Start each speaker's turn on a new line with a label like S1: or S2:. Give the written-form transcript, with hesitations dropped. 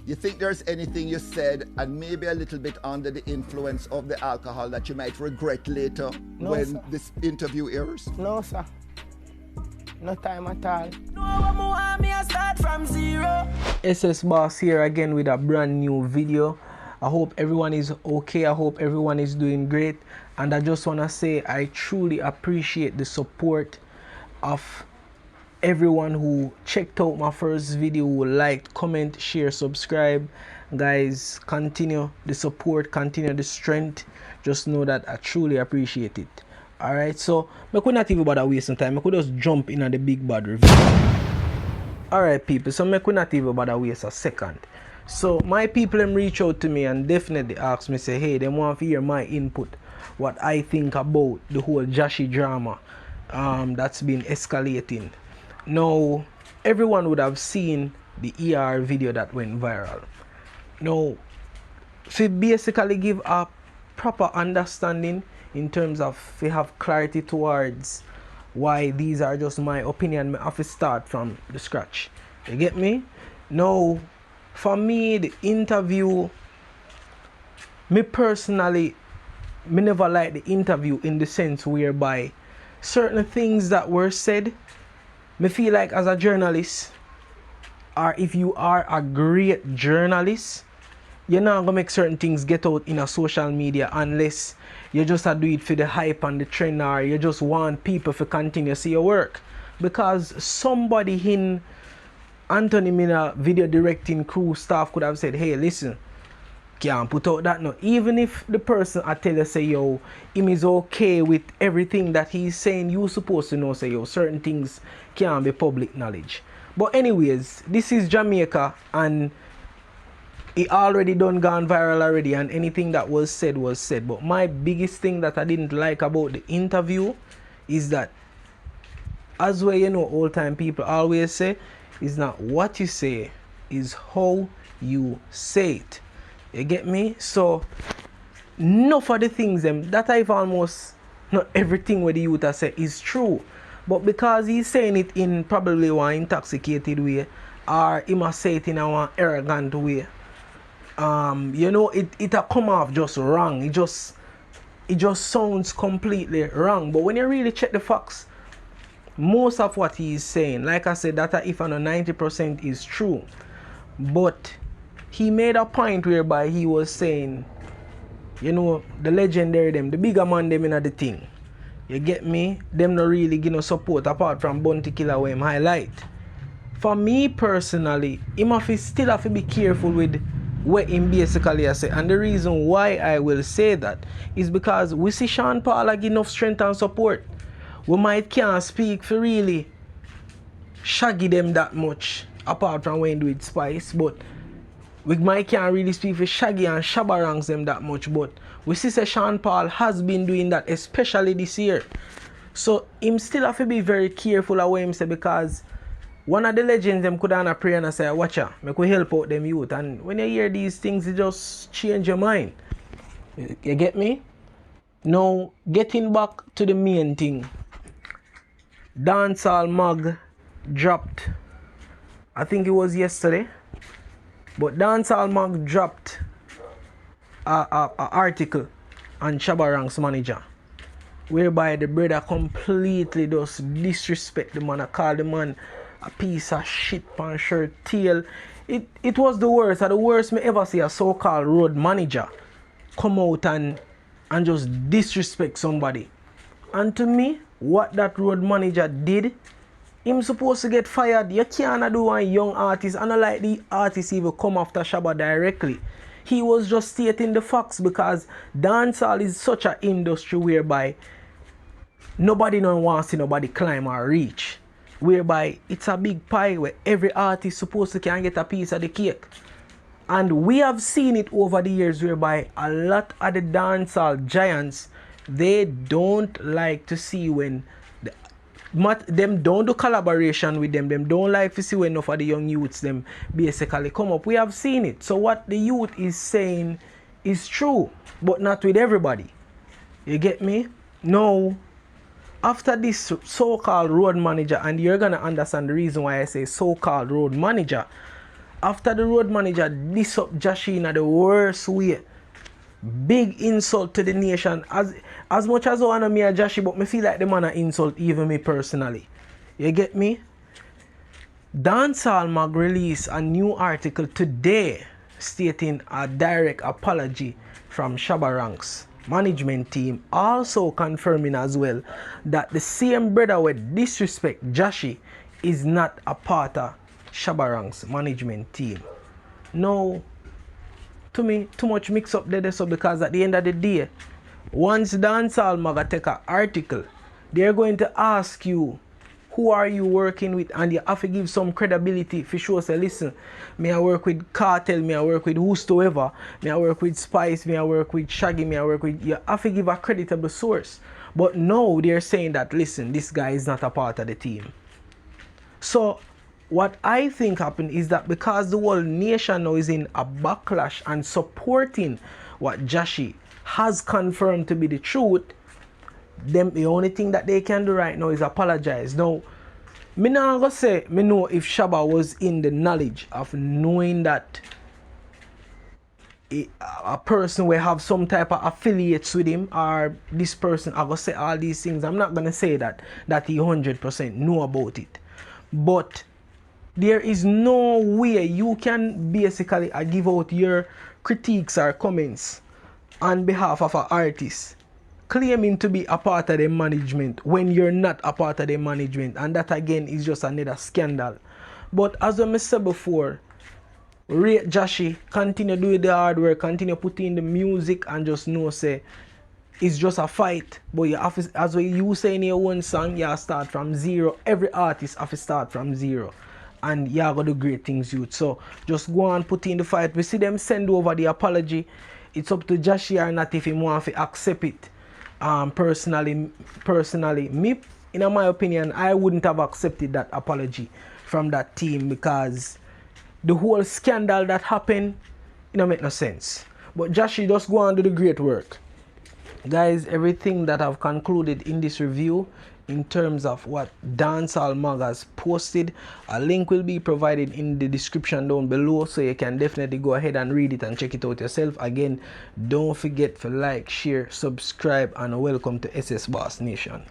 S1: You think there's anything you said and maybe a little bit under the influence of the alcohol that you might regret later when this interview airs?
S2: No, sir. No time at all. SS Boss here again with a brand new video. I hope everyone is okay. I hope everyone is doing great. And I just want to say I truly appreciate the support of everyone who checked out my first video, who liked, comment, share, subscribe. Guys, continue the support, continue the strength. Just know that I truly appreciate it. Alright, so I could not even bother wasting time. I could just jump in on the big bad review. Alright people, so I could not even bother waste a second. So my people them reach out to me and definitely ask me, say, hey, they want to hear my input, what I think about the whole Jahshii drama that's been escalating. Now, everyone would have seen the ER video that went viral. Now, to basically give a proper understanding in terms of we have clarity towards why these are just my opinion, I have to start from the scratch. You get me? Now, for me, the interview, me personally, me never like the interview in the sense whereby certain things that were said, me feel like as a journalist, or if you are a great journalist, you're not gonna make certain things get out in a social media unless you just do it for the hype and the trend, or you just want people to continue to see your work. Because somebody in Anthony Mina video directing crew staff could have said, hey, listen, can't put out that no. Even if the person I tell you say, yo, him is okay with everything that he's saying, you supposed to know, say, yo, certain things can't be public knowledge. But anyways, this is Jamaica and it already done gone viral already, and anything that was said was said. But my biggest thing that I didn't like about the interview is that, as well, you know, old time people always say, is not what you say, is how you say it. You get me? So enough of the things them that I've almost not everything what the youth has said is true. But because he's saying it in probably one intoxicated way, or he must say it in a one arrogant way, you know, it a come off just wrong. It just sounds completely wrong. But when you really check the facts, most of what he is saying, like I said, that if I know 90% is true. But he made a point whereby he was saying, you know, the legendary them, the bigger man them in the thing. You get me? Them not really give no support apart from Bounty Killer where him highlight. For me personally, him still have to be careful with what him basically I say. And the reason why I will say that is because we see Sean Paul give enough strength and support. We might can't speak for really shaggy them that much apart from when do it Spice, but we might can't really speak for Shaggy and Shabba ranks them that much. But we see say Sean Paul has been doing that, especially this year. So him still have to be very careful of what him say, because one of the legends them could have pray and say, watch out, make we help out them youth. And when you hear these things, it just change your mind. You get me? Now, getting back to the main thing. Dancehall Mag dropped, I think it was yesterday, but Dancehall Mag dropped a article on Shabba Rank's manager, whereby the brother completely does disrespect the man. I call the man a piece of shit pan shirt tail. It was the worst. The worst me ever see a so-called road manager come out and just disrespect somebody. And to me, what that road manager did, him supposed to get fired. You can't do one young artist, and not like the artist even come after Shabba directly. He was just stating the facts, because dancehall is such an industry whereby nobody wants to see nobody climb or reach. Whereby it's a big pie where every artist supposed to can get a piece of the cake. And we have seen it over the years whereby a lot of the dancehall giants, they don't like to see when them don't do collaboration with them. Them don't like to see when enough of the young youths them basically come up. We have seen it. So what the youth is saying is true, but not with everybody. You get me? Now, after this so-called road manager, and you're gonna understand the reason why I say so-called road manager, after the road manager diss up Jahshii in the worst way. Big insult to the nation. As much as I want me a Jahshii, but me feel like the man a insult even me personally. You get me? Dancehall Mag released a new article today stating a direct apology from Shabba Ranks management team, also confirming as well that the same brother with disrespect Jahshii is not a part of Shabba Ranks management team. No, to me, too much mix up there, so because at the end of the day, once Dancehall Mag take an article, they're going to ask you, who are you working with? And you have to give some credibility for sure. Say, listen, me I work with Cartel, me I work with whosoever, me I work with Spice, me I work with Shaggy, me I work with... You have to give a creditable source. But no, they're saying that, listen, this guy is not a part of the team. So, what I think happened is that because the whole nation now is in a backlash and supporting what Jahshii has confirmed to be the truth, them the only thing that they can do right now is apologize. Now, me not gonna say me know if Shabba was in the knowledge of knowing that a person will have some type of affiliates with him, or this person I gonna say all these things. I'm not gonna say that he 100% know about it, but there is no way you can basically give out your critiques or comments on behalf of an artist claiming to be a part of the management when you're not a part of the management, and that again is just another scandal. But as I said before, rate Jahshii, continue doing the hard work, continue putting in the music, and just know say it's just a fight. But you have to, as you say in your one song, you start from zero. Every artist have to start from zero, and you are gonna do great things, youth. So just go and put in the fight. We see them send over the apology. It's up to Jahshii or not if he want to accept it. Personally, me, in my opinion, I wouldn't have accepted that apology from that team, because the whole scandal that happened, it don't make no sense. But Jahshii just go and do the great work. Guys, everything that I've concluded in this review in terms of what Dancehall Mag has posted, a link will be provided in the description down below, so you can definitely go ahead and read it and check it out yourself. Again, don't forget to like, share, subscribe, and welcome to SS Boss Nation.